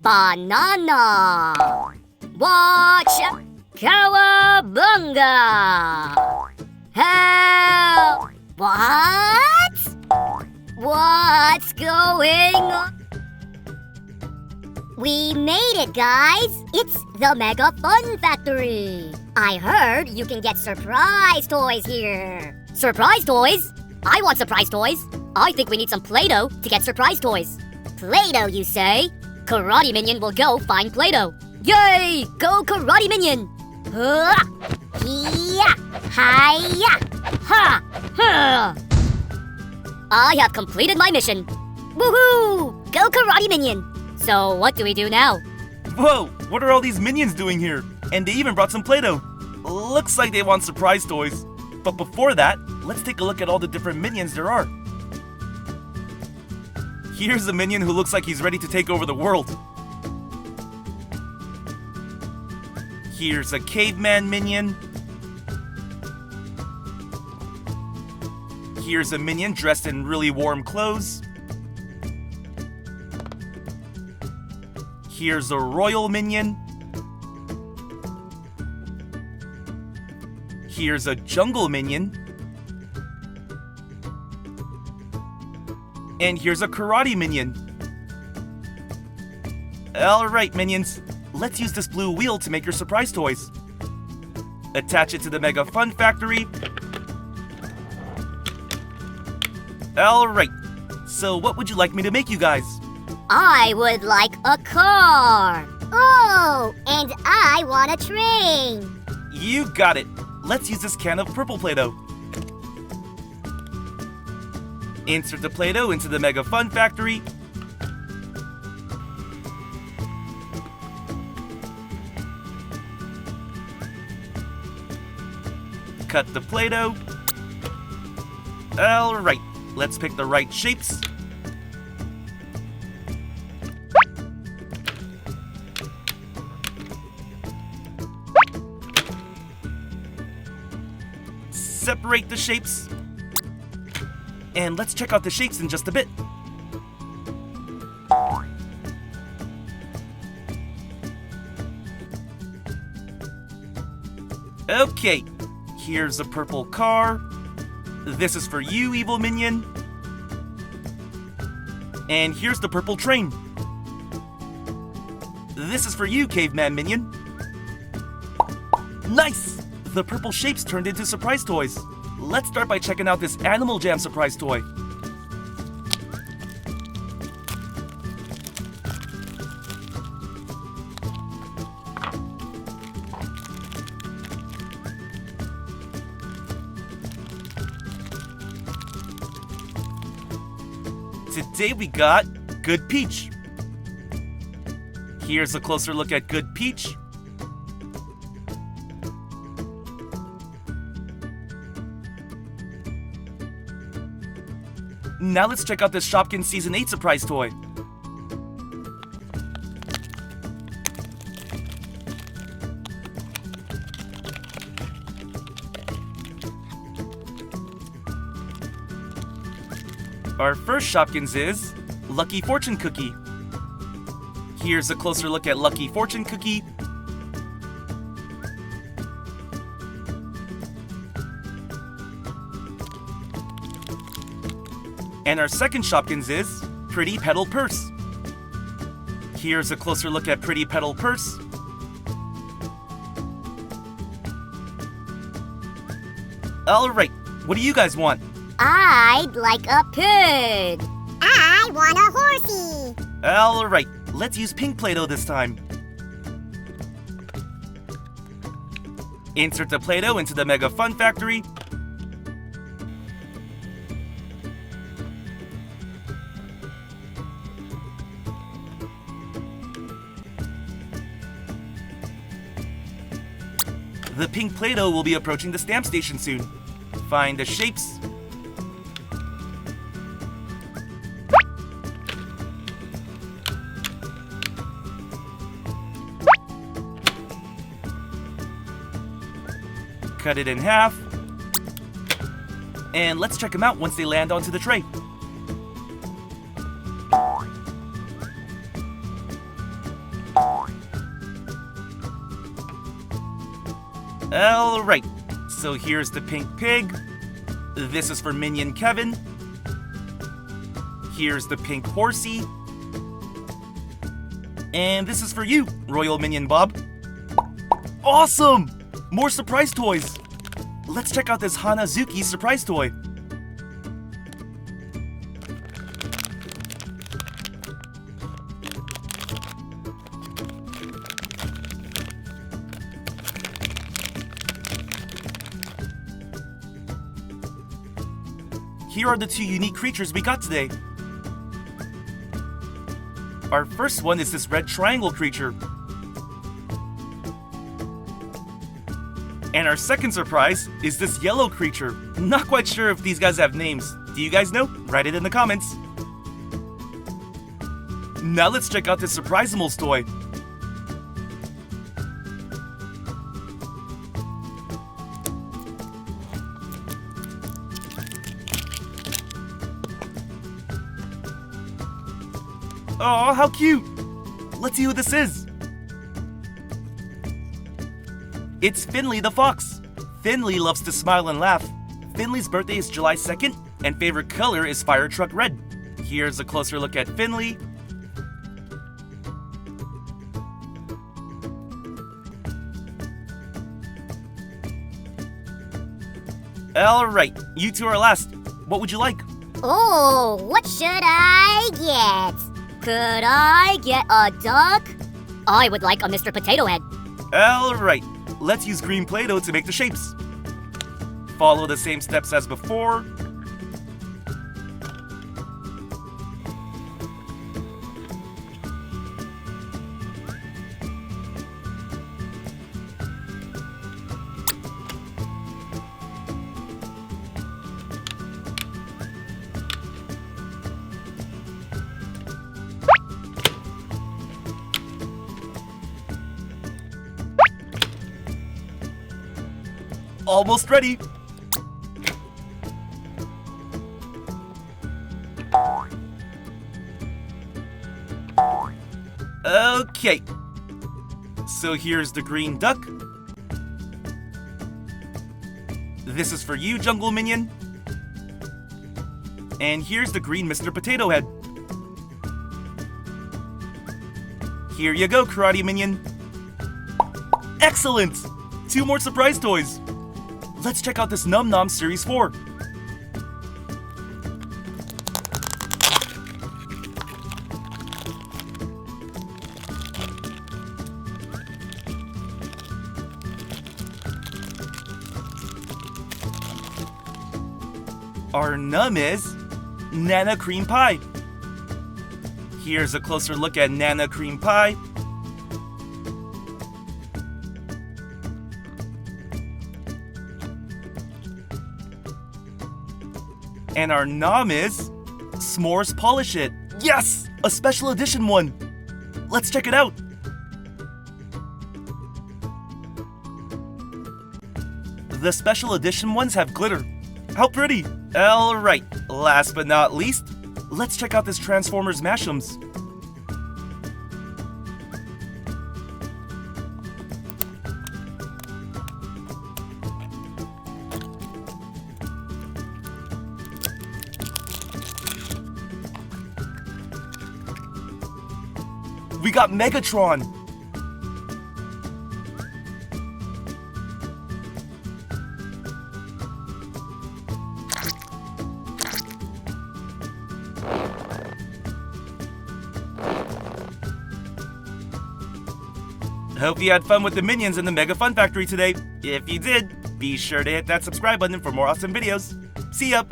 Banana. Watch. Cowabunga. Help. What? What's going on? We made it, guys! It's the Mega Fun Factory! I heard you can get surprise toys here! Surprise toys? I want surprise toys! I think we need some Play-Doh to get surprise toys! Play-Doh, you say? Karate Minion will go find Play-Doh! Yay! Go Karate Minion! Hi-ya! Ha! Ha! I have completed my mission! Woohoo! Go Karate Minion! So, what do we do now? Whoa! What are all these minions doing here? And they even brought some Play-Doh. Looks like they want surprise toys. But before that, let's take a look at all the different minions there are. Here's a minion who looks like he's ready to take over the world. Here's a caveman minion. Here's a minion dressed in really warm clothes. Here's a royal minion. Here's a jungle minion. And here's a karate minion. Alright, minions. Let's use this blue wheel to make your surprise toys. Attach it to the Mega Fun Factory. Alright. So what would you like me to make you guys? I would like a car. Oh, and I want a train. You got it. Let's use this can of purple Play-Doh. Insert the Play-Doh into the Mega Fun Factory. Cut the Play-Doh. Alright, let's pick the right shapes. Separate the shapes. And let's check out the shapes in just a bit. Okay, here's a purple car. This is for you, evil minion. And here's the purple train. This is for you, caveman minion. Nice! The purple shapes turned into surprise toys. Let's start by checking out this Animal Jam surprise toy. Today we got Good Peach. Here's a closer look at Good Peach. Now let's check out this Shopkins Season 8 surprise toy. Our first Shopkins is Lucky Fortune Cookie. Here's a closer look at Lucky Fortune Cookie. And our second Shopkins is Pretty Petal Purse. Here's a closer look at Pretty Petal Purse. Alright, what do you guys want? I'd like a pig. I want a horsey. Alright, let's use pink Play-Doh this time. Insert the Play-Doh into the Mega Fun Factory. The pink Play-Doh will be approaching the stamp station soon. Find the shapes. Cut it in half. And let's check them out once they land onto the tray. Alright, so here's the pink pig. This is for Minion Kevin. Here's the pink horsey. And this is for you, Royal Minion Bob. Awesome! More surprise toys! Let's check out this Hanazuki surprise toy. Here are the two unique creatures we got today. Our first one is this red triangle creature. And our second surprise is this yellow creature. Not quite sure if these guys have names. Do you guys know? Write it in the comments. Now let's check out this Surprisimals toy. Aw, how cute! Let's see who this is. It's Finley the Fox. Finley loves to smile and laugh. Finley's birthday is July 2nd, and favorite color is Fire Truck Red. Here's a closer look at Finley. Alright, you two are last. What would you like? Oh, what should I get? Could I get a duck? I would like a Mr. Potato Head. Alright, let's use green Play-Doh to make the shapes. Follow the same steps as before. Almost ready. Okay. So here's the green duck. This is for you, Jungle Minion. And here's the green Mr. Potato Head. Here you go, Karate Minion. Excellent! 2 more surprise toys. Let's check out this Num Nom Series 4. Our Num is Nana Cream Pie. Here's a closer look at Nana Cream Pie. And our Nom is S'mores Polish It. Yes! A special edition one! Let's check it out! The special edition ones have glitter. How pretty! Alright, last but not least, let's check out this Transformers Mash'ems. We got Megatron! Hope you had fun with the Minions in the Mega Fun Factory today. If you did, be sure to hit that subscribe button for more awesome videos. See ya!